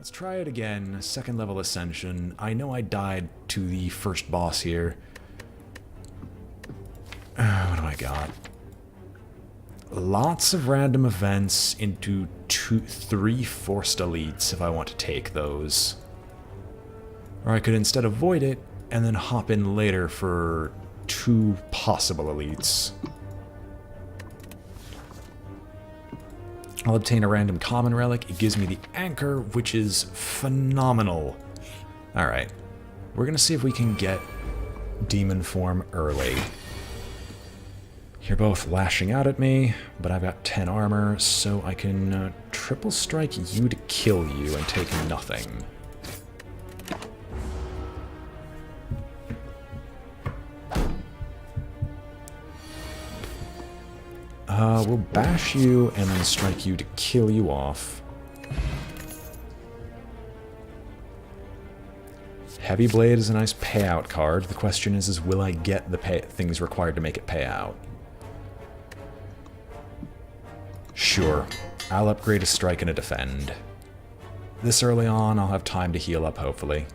Let's try it again. Second level ascension. I know I died to the first boss here. What do I got? Lots of random events into 3 forced elites if I want to take those. Or I could instead avoid it and then hop in later for 2 possible elites. I'll obtain a random common relic. It gives me the anchor, which is phenomenal. Alright. We're going to see if we can get demon form early. You're both lashing out at me, but I've got 10 armor, so I can triple strike you to kill you and take nothing. We'll bash you and then strike you to kill you off. Heavy Blade is a nice payout card. The question is will I get the things required to make it pay out? Sure. I'll upgrade a strike and a defend. This early on, I'll have time to heal up, hopefully.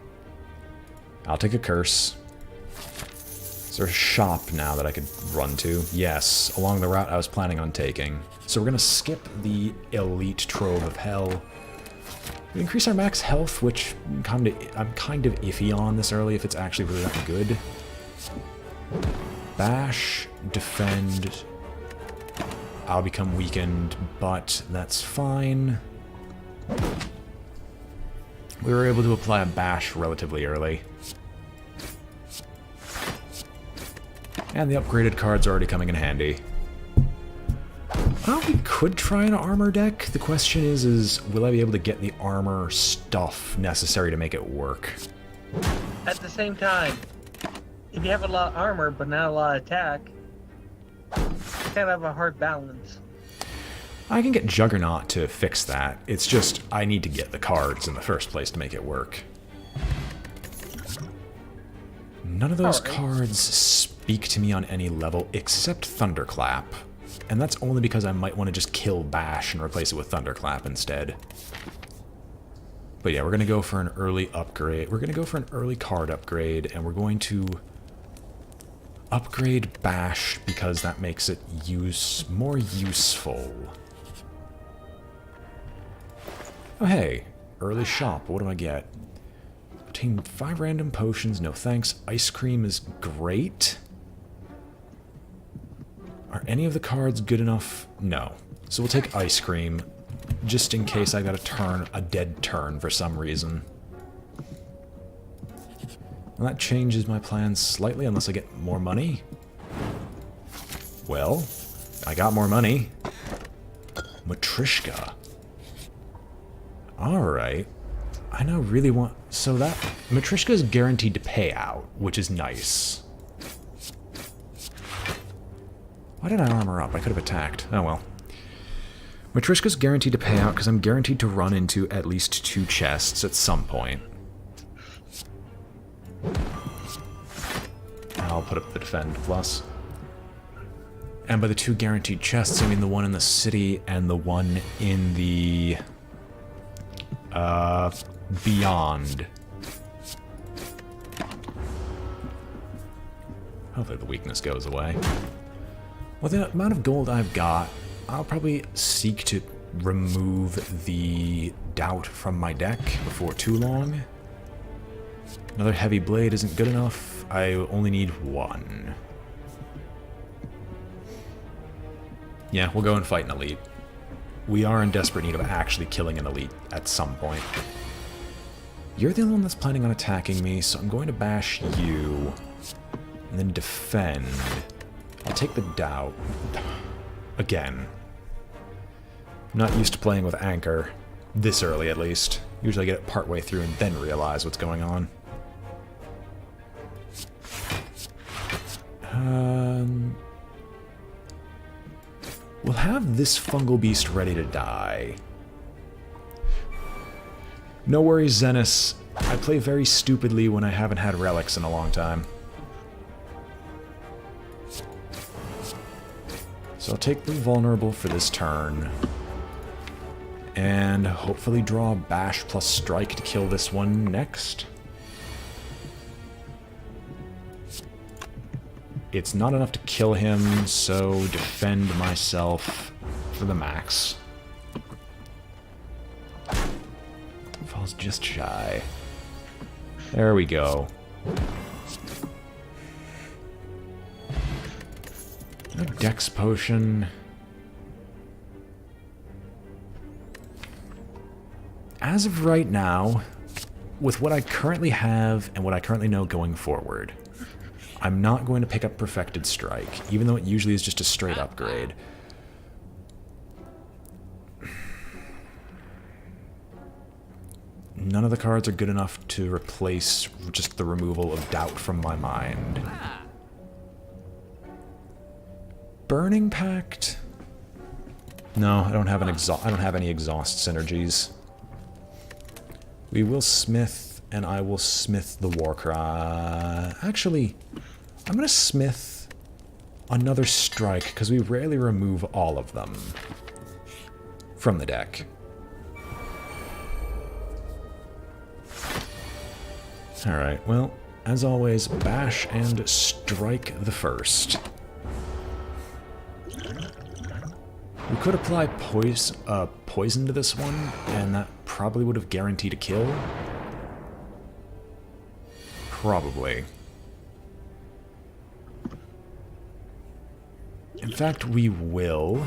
I'll take a curse. Is there a shop now that I could run to? Yes, along the route I was planning on taking. So we're going to skip the Elite Trove of Hell. We increase our max health, which I'm kind of iffy on this early if it's actually really that good. Bash, defend. I'll become weakened, but that's fine. We were able to apply a bash relatively early. And the upgraded cards are already coming in handy. Well, we could try an armor deck. The question is will I be able to get the armor stuff necessary to make it work? At the same time, if you have a lot of armor but not a lot of attack, you kind of have a hard balance. I can get Juggernaut to fix that. It's just I need to get the cards in the first place to make it work. None of those cards speak to me on any level except Thunderclap. And that's only because I might want to just kill Bash and replace it with Thunderclap instead. But yeah, we're going to go for an early upgrade. We're going to go for an early card upgrade, and we're going to upgrade Bash because that makes it more useful. Oh hey, early shop. What do I get? Obtain 5 random potions. No thanks. Ice cream is great. Are any of the cards good enough? No. So we'll take ice cream, just in case I got a dead turn for some reason. Well, that changes my plans slightly unless I get more money. Well, I got more money. Matryoshka. Alright. I now really want... So that... Matryoshka is guaranteed to pay out, which is nice. Why did I armor up? I could have attacked. Oh well. Matryoshka's guaranteed to pay out because I'm guaranteed to run into at least 2 chests at some point. I'll put up the defend plus. And by the 2 guaranteed chests, I mean the one in the city and the one in the... beyond. Hopefully the weakness goes away. Well, the amount of gold I've got, I'll probably seek to remove the doubt from my deck before too long. Another heavy blade isn't good enough. I only need 1. Yeah, we'll go and fight an elite. We are in desperate need of actually killing an elite at some point. You're the only one that's planning on attacking me, so I'm going to bash you. And then defend. I'll take the doubt. Again. I'm not used to playing with Anchor. This early, at least. Usually I get it partway through and then realize what's going on. We'll have this fungal beast ready to die. No worries, Zenis. I play very stupidly when I haven't had relics in a long time. So I'll take the vulnerable for this turn. And hopefully draw Bash plus Strike to kill this one next. It's not enough to kill him, so defend myself for the max. Falls just shy. There we go. No Dex Potion. As of right now, with what I currently have and what I currently know going forward, I'm not going to pick up Perfected Strike, even though it usually is just a straight upgrade. None of the cards are good enough to replace just the removal of doubt from my mind. Burning Pact? No, I don't have any exhaust synergies. We will smith, and I will smith the Warcry. Actually, I'm gonna smith another strike, because we rarely remove all of them from the deck. Alright, well, as always, bash and strike the first. We could apply poison to this one, and that probably would have guaranteed a kill. Probably. In fact, we will.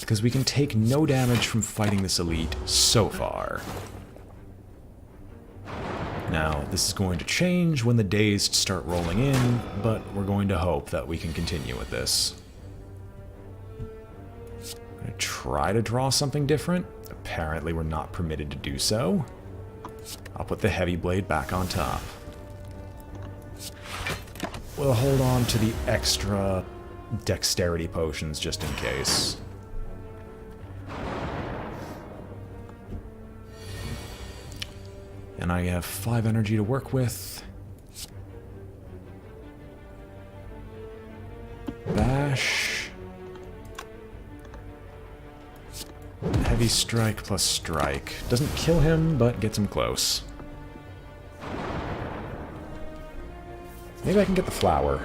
Because we can take no damage from fighting this elite so far. Now, this is going to change when the days start rolling in, but we're going to hope that we can continue with this. I'm going to try to draw something different. Apparently we're not permitted to do so. I'll put the heavy blade back on top. We'll hold on to the extra dexterity potions just in case. And I have 5 energy to work with. Bash. Heavy strike plus strike. Doesn't kill him, but gets him close. Maybe I can get the flower.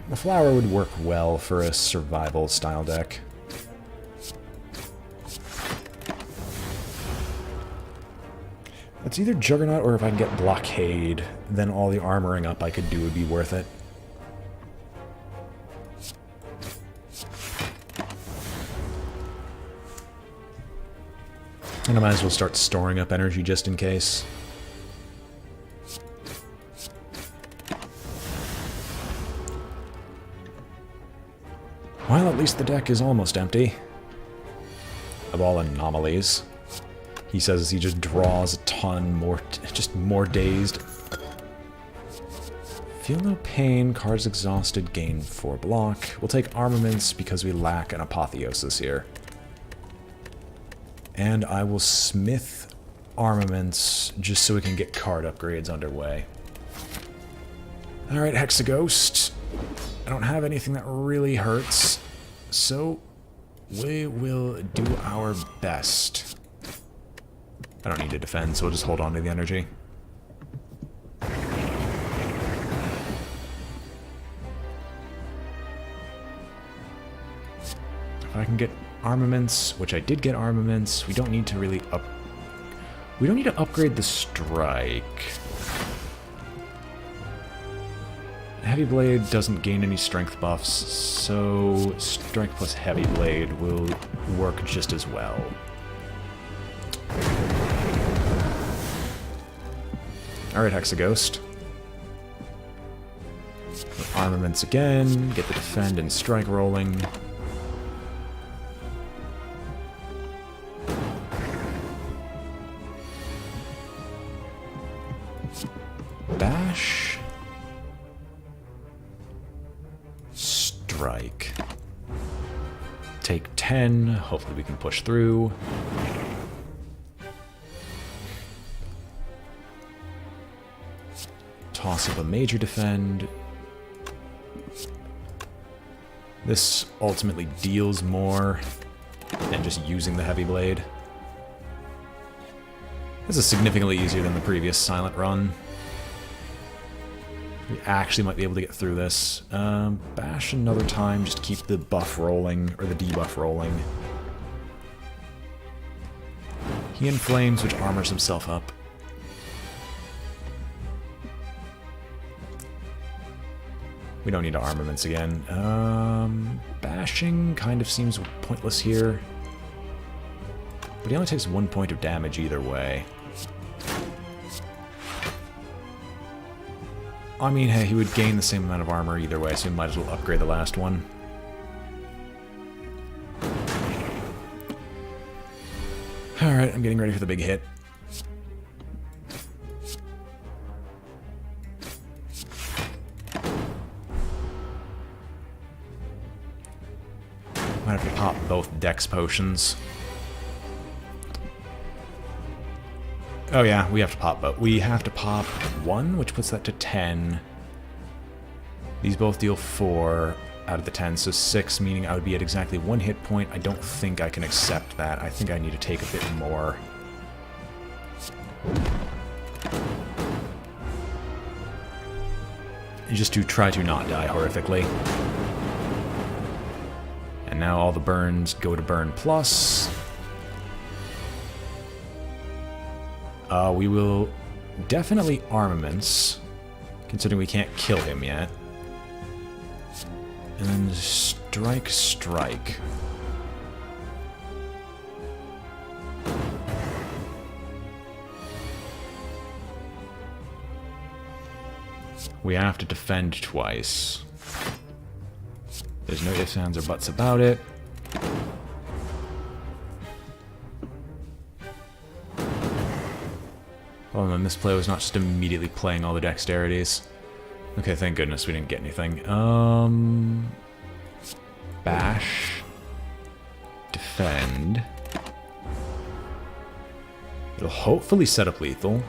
The flower would work well for a survival style deck. It's either Juggernaut or if I can get Blockade, then all the armoring up I could do would be worth it. And I might as well start storing up energy just in case. Well, at least the deck is almost empty. Of all anomalies. He says he just draws a ton more, just more dazed. Feel no pain, cards exhausted, gain 4 block. We'll take armaments because we lack an apotheosis here. And I will smith armaments just so we can get card upgrades underway. Alright, Hexaghost. I don't have anything that really hurts, so we will do our best. I don't need to defend, so we'll just hold on to the energy. If I can get armaments, which I did get armaments, we don't need to really we don't need to upgrade the strike. Heavy Blade doesn't gain any strength buffs, so strike plus Heavy Blade will work just as well. Alright, Hexaghost. Armaments again, get the defend and strike rolling. Bash. Strike. Take 10, hopefully we can push through. Toss up a major defend. This ultimately deals more. and just using the heavy blade. This is significantly easier than the previous silent run. We actually might be able to get through this. Bash another time, just keep the buff rolling, or the debuff rolling. He inflames, which armors himself up. We don't need armaments again. Bashing kind of seems pointless here. But he only takes 1 point of damage either way. I mean, hey, he would gain the same amount of armor either way, so we might as well upgrade the last one. Alright, I'm getting ready for the big hit. Might have to pop both Dex potions. Oh yeah, we have to pop both. We have to pop 1, which puts that to 10. These both deal 4 out of the 10, so 6, meaning I would be at exactly 1 hit point. I don't think I can accept that. I think I need to take a bit more. Just to try to not die horrifically. And now all the burns go to burn plus. We will definitely armaments, considering we can't kill him yet. And then strike, strike. We have to defend twice. There's no ifs, ands, or buts about it. Oh, and then this play was not just immediately playing all the dexterities. Okay, thank goodness we didn't get anything. Bash. Defend. It'll hopefully set up lethal,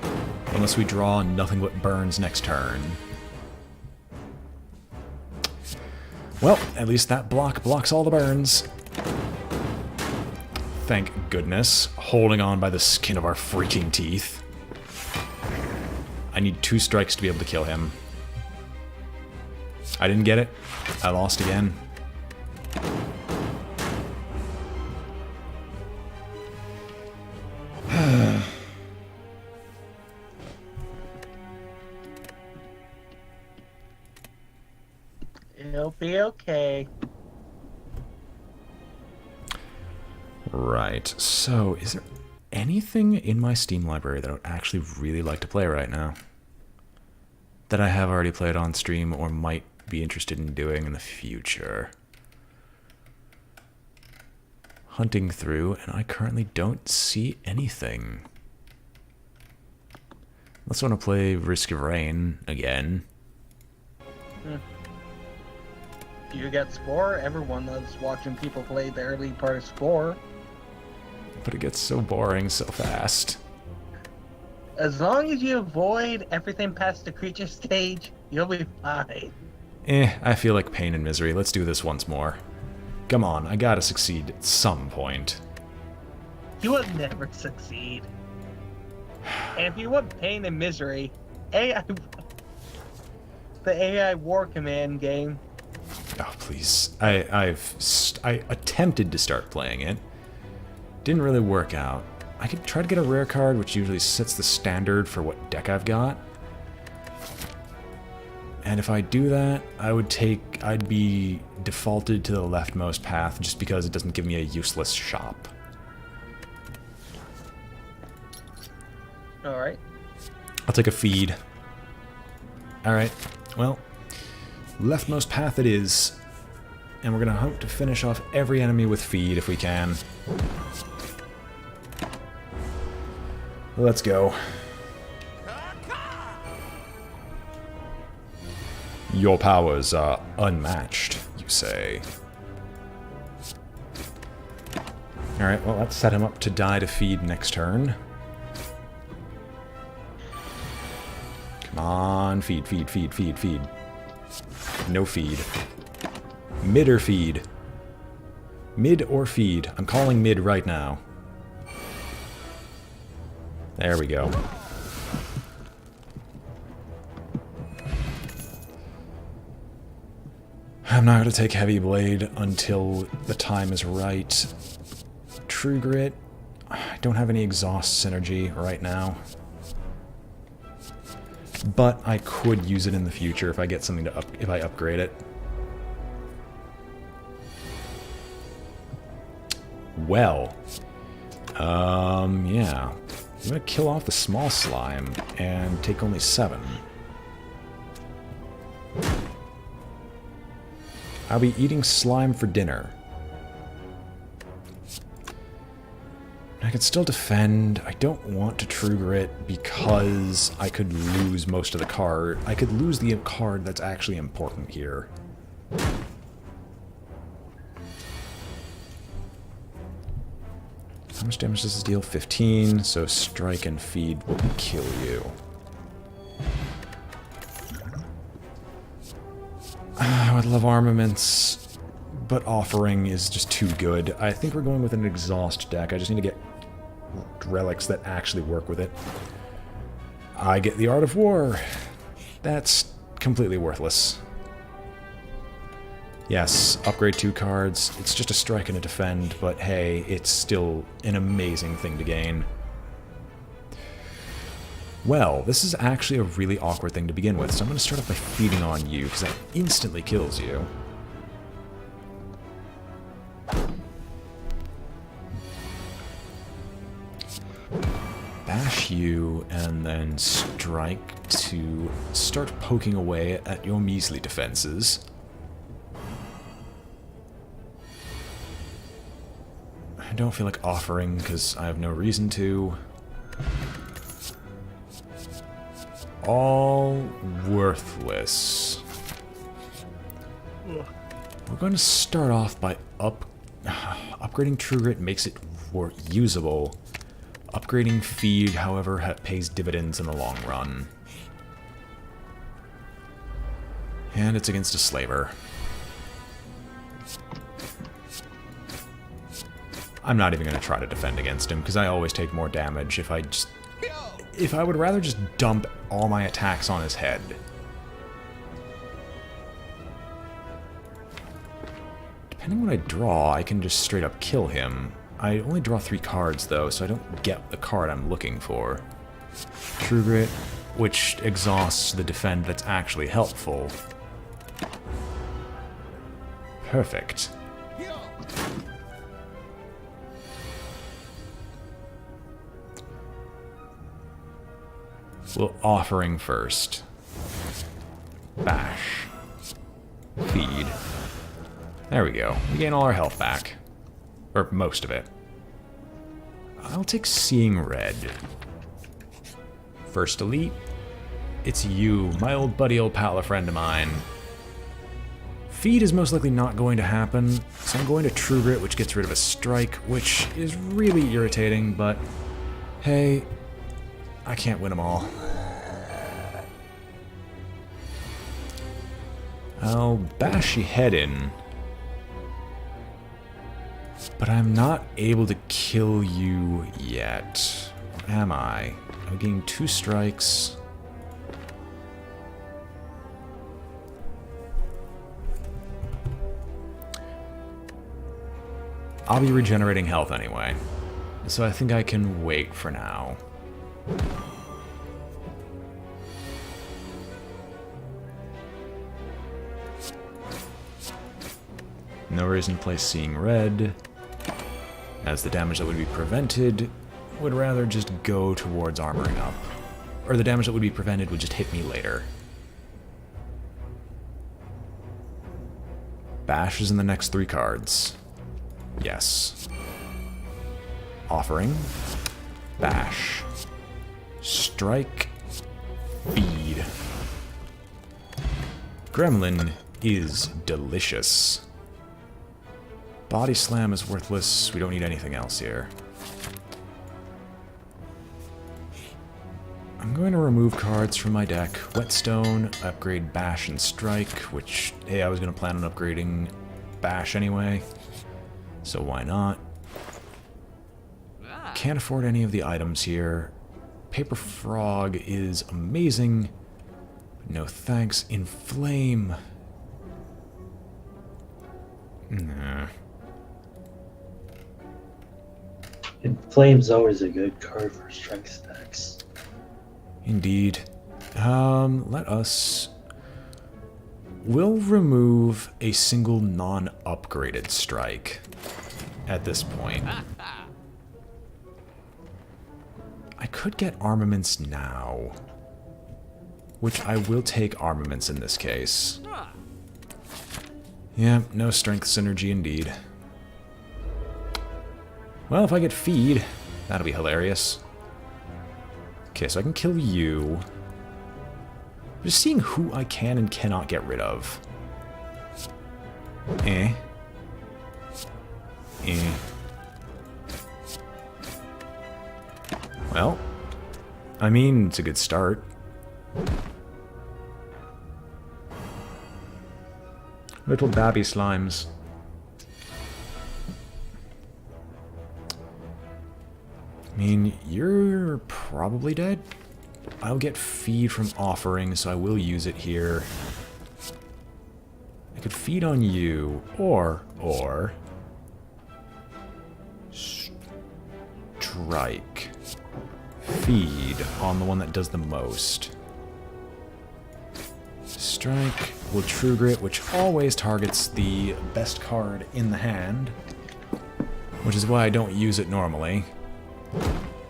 unless we draw nothing but burns next turn. Well, at least that block blocks all the burns. Thank goodness. Holding on by the skin of our freaking teeth. I need 2 strikes to be able to kill him. I didn't get it. I lost again. It'll be okay. Right, so is there anything in my Steam library that I would actually really like to play right now? That I have already played on stream or might be interested in doing in the future? Hunting through, and I currently don't see anything. Let's want to play Risk of Rain again. You got Spore. Everyone loves watching people play the early part of Spore. But it gets so boring so fast. As long as you avoid everything past the creature stage, you'll be fine. I feel like pain and misery. Let's do this once more. Come on, I gotta succeed at some point. You will never succeed. And if you want pain and misery, the AI War Command game. Oh, please. I attempted to start playing it. Didn't really work out. I could try to get a rare card, which usually sets the standard for what deck I've got. And if I do that, I'd be defaulted to the leftmost path just because it doesn't give me a useless shop. Alright. I'll take a feed. Alright, well, leftmost path it is. And we're gonna hope to finish off every enemy with feed if we can. Let's go. Your powers are unmatched, you say. Alright, well, let's set him up to die to feed next turn. Come on, feed, feed, feed, feed, feed. No feed. Midder feed. Mid or feed? I'm calling mid right now. There we go. I'm not going to take Heavy Blade until the time is right. True Grit. I don't have any exhaust synergy right now. But I could use it in the future if I get something to if I upgrade it. Well. Yeah. I'm gonna kill off the small slime and take only 7. I'll be eating slime for dinner. I could still defend. I don't want to True Grit because I could lose most of the card. I could lose the card that's actually important here. How much damage does this deal? 15, so strike and feed will kill you. I would love armaments, but offering is just too good. I think we're going with an exhaust deck. I just need to get relics that actually work with it. I get the Art of War. That's completely worthless. Yes, upgrade 2 cards. It's just a strike and a defend, but hey, it's still an amazing thing to gain. Well, this is actually a really awkward thing to begin with, so I'm going to start off by feeding on you, because that instantly kills you. Bash you, and then strike to start poking away at your measly defenses. I don't feel like offering, because I have no reason to. All worthless. Ugh. We're going to start off by upgrading True Grit makes it more usable. Upgrading Feed, however, pays dividends in the long run. And it's against a Slaver. I'm not even going to try to defend against him, because I always take more damage if I would rather just dump all my attacks on his head. Depending on what I draw, I can just straight up kill him. I only draw 3 cards, though, so I don't get the card I'm looking for. True Grit, which exhausts the defend that's actually helpful. Perfect. Well, offering first. Bash. Feed. There we go. We gain all our health back. Or most of it. I'll take Seeing Red. First Elite. It's you, my old buddy, old pal, a friend of mine. Feed is most likely not going to happen, so I'm going to True Grit, which gets rid of a strike, which is really irritating, but hey, I can't win them all. I'll bash your head in, but I'm not able to kill you yet. Or am I? I'm getting 2 strikes. I'll be regenerating health anyway, so I think I can wait for now. No reason to play Seeing Red, as the damage that would be prevented would rather just go towards armoring up. Or the damage that would be prevented would just hit me later. Bash is in the next 3 cards. Yes. Offering. Bash. Strike. Feed. Gremlin is delicious. Body Slam is worthless. We don't need anything else here. I'm going to remove cards from my deck. Whetstone, upgrade Bash and Strike, which, hey, I was going to plan on upgrading Bash anyway. so why not? Can't afford any of the items here. Paper Frog is amazing. No thanks. Inflame. Nah. Inflame's always a good card for strike stacks. Indeed. Let us... We'll remove a single non-upgraded strike at this point. I could get armaments now, which I will take armaments in this case. Yeah, no strength synergy indeed. Well, if I get feed, that'll be hilarious. Okay, so I can kill you. Just seeing who I can and cannot get rid of. Eh. Well, I mean, it's a good start. Little babby slimes. I mean, you're probably dead. I'll get feed from offering, so I will use it here. I could feed on you, or... strike. Feed on the one that does the most. Strike will True Grit, which always targets the best card in the hand, which is why I don't use it normally.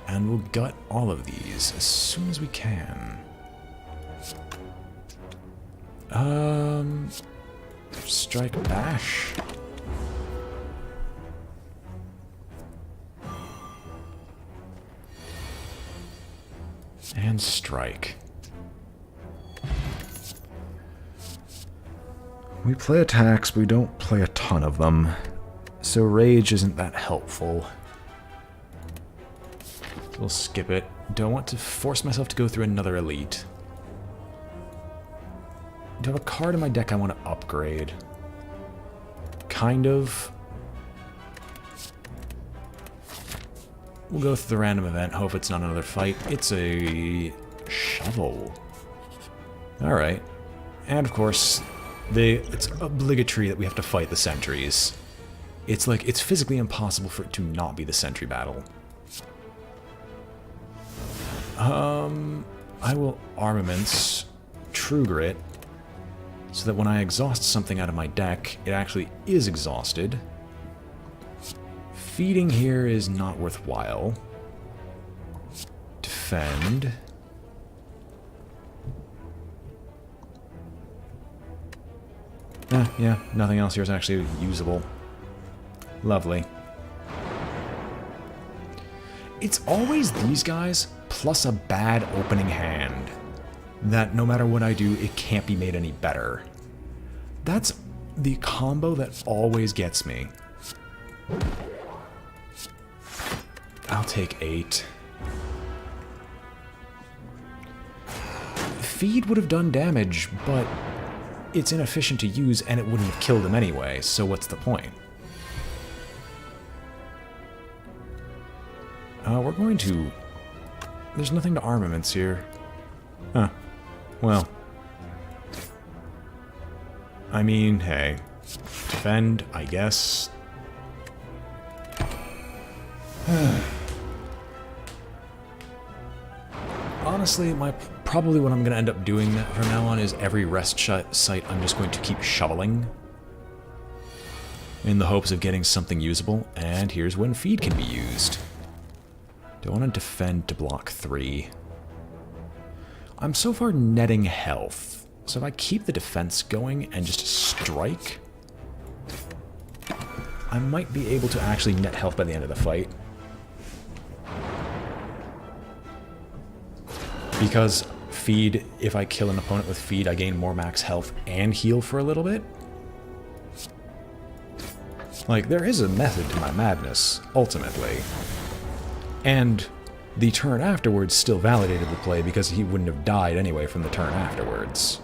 And we'll gut all of these as soon as we can. Strike Bash. And strike. We play attacks, but we don't play a ton of them. So rage isn't that helpful. So we'll skip it. Don't want to force myself to go through another elite. Do I have a card in my deck I want to upgrade? Kind of. We'll go through the random event, hope it's not another fight. It's a shovel. Alright. And of course, it's obligatory that we have to fight the sentries. It's like, it's physically impossible for it to not be the sentry battle. I will armaments True Grit, so that when I exhaust something out of my deck, it actually is exhausted. Feeding here is not worthwhile. Defend. Yeah, nothing else here is actually usable. Lovely. It's always these guys, plus a bad opening hand, that no matter what I do, it can't be made any better. That's the combo that always gets me. I'll take 8. Feed would have done damage, but it's inefficient to use and it wouldn't have killed him anyway, so what's the point? We're going to... There's nothing to armaments here. Huh. Well. I mean, hey. Defend, I guess. Honestly, probably what I'm going to end up doing from now on is every rest site I'm just going to keep shoveling in the hopes of getting something usable, and here's when feed can be used. Do I want to defend to block 3? I'm so far netting health, so if I keep the defense going and just strike, I might be able to actually net health by the end of the fight. Because feed, if I kill an opponent with feed, I gain more max health and heal for a little bit. Like, there is a method to my madness, ultimately. And the turn afterwards still validated the play because he wouldn't have died anyway from the turn afterwards.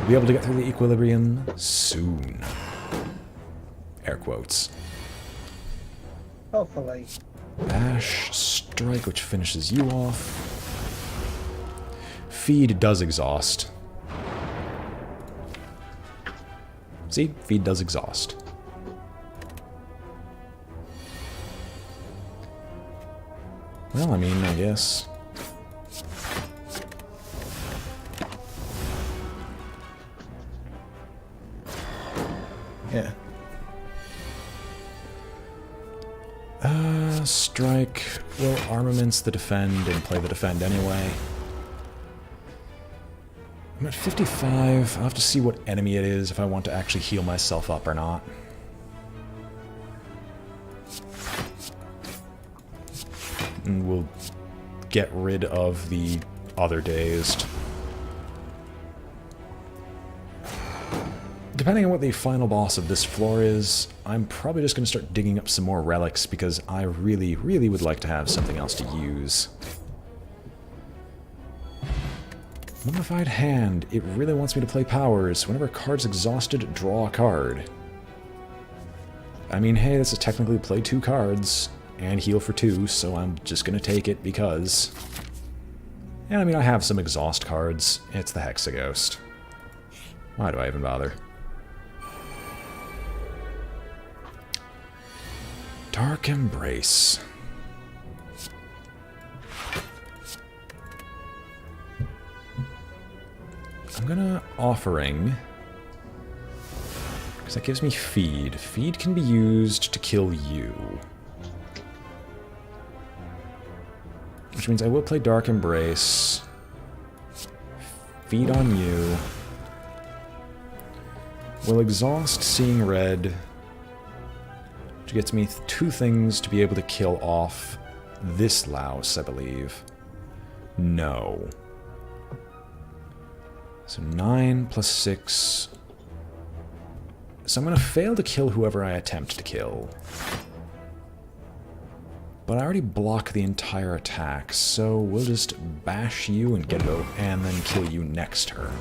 We'll be able to get through the equilibrium soon. Air quotes. Hopefully. Bash, strike, which finishes you off. Feed does exhaust. See? Feed does exhaust. Well, I mean, I guess. Yeah. Strike. Well, armaments the defend and play the defend anyway. I'm at 55. I'll have to see what enemy it is if I want to actually heal myself up or not. And we'll get rid of the other dazed. Depending on what the final boss of this floor is, I'm probably just going to start digging up some more relics because I really, really would like to have something else to use. Mummified Hand. It really wants me to play powers. Whenever a card's exhausted, draw a card. I mean, hey, this is technically play 2 cards and heal for 2, so I'm just going to take it because... And I mean, I have some exhaust cards. It's the Hexaghost. Why do I even bother? Dark Embrace. I'm gonna Offering, because that gives me Feed. Feed can be used to kill you. Which means I will play Dark Embrace. Feed on you. Will exhaust Seeing Red, which gets me 2 things to be able to kill off this louse, I believe. No. So 9 plus 6. So I'm going to fail to kill whoever I attempt to kill. But I already block the entire attack, so we'll just bash you and get it over, and then kill you next turn.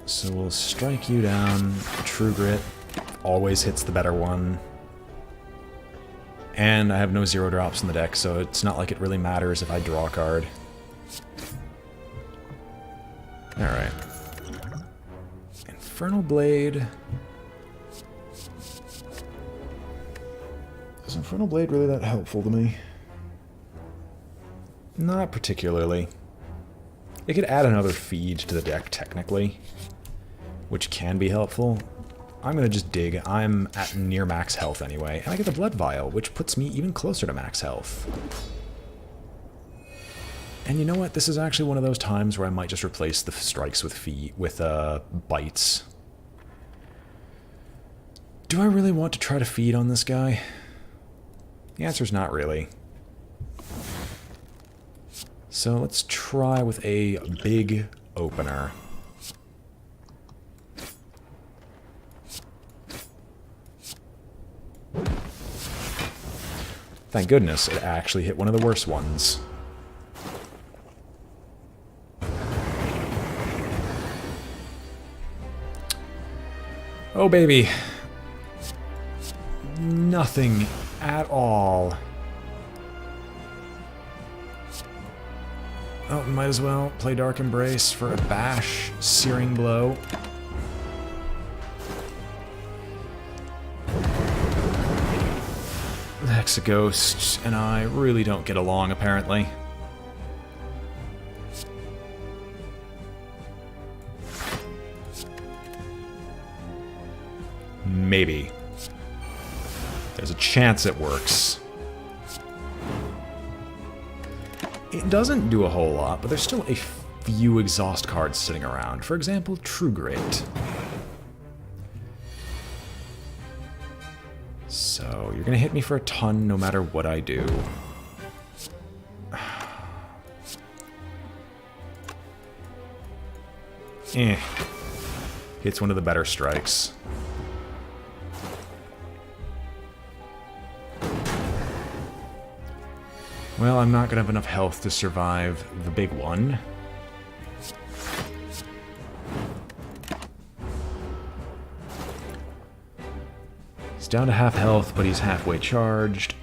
So we'll strike you down. True Grit always hits the better one. And I have no 0 drops in the deck, so it's not like it really matters if I draw a card. Alright. Infernal Blade. Is Infernal Blade really that helpful to me? Not particularly. It could add another feed to the deck, technically, which can be helpful. I'm going to just dig. I'm at near max health anyway, and I get the Blood Vial, which puts me even closer to max health. And you know what? This is actually one of those times where I might just replace the strikes with bites. Do I really want to try to feed on this guy? The answer's not really. So let's try with a big opener. Thank goodness it actually hit one of the worst ones. Oh baby. Nothing at all. Oh, might as well play Dark Embrace for a bash, Searing Blow. The Hexaghost and I really don't get along, apparently. Maybe. There's a chance it works. It doesn't do a whole lot, but there's still a few exhaust cards sitting around. For example, True Grit. So, you're gonna hit me for a ton no matter what I do. Hits one of the better strikes. Well, I'm not gonna have enough health to survive the big one. He's down to half health, but he's halfway charged.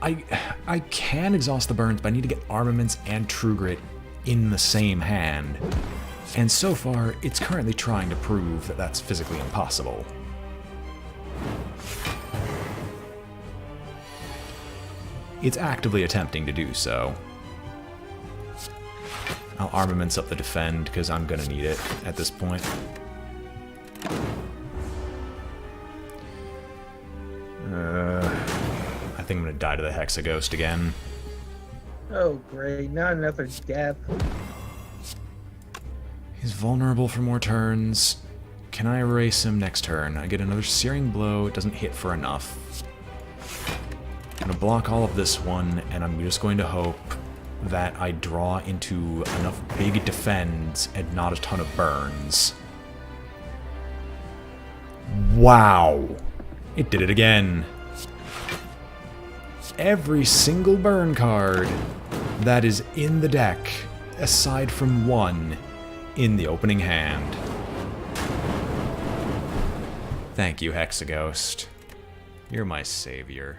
I can exhaust the burns, but I need to get armaments and True Grit in the same hand. And so far, it's currently trying to prove that that's physically impossible. It's actively attempting to do so. I'll armaments up the defend, because I'm gonna need it at this point. I think I'm gonna die to the Hexaghost again. Oh, great. Not another death. He's vulnerable for more turns. Can I erase him next turn? I get another Searing Blow. It doesn't hit for enough. I'm gonna block all of this one, and I'm just going to hope that I draw into enough big defends and not a ton of burns. Wow! It did it again. Every single burn card that is in the deck, aside from one, in the opening hand. Thank you, Hexaghost. You're my savior.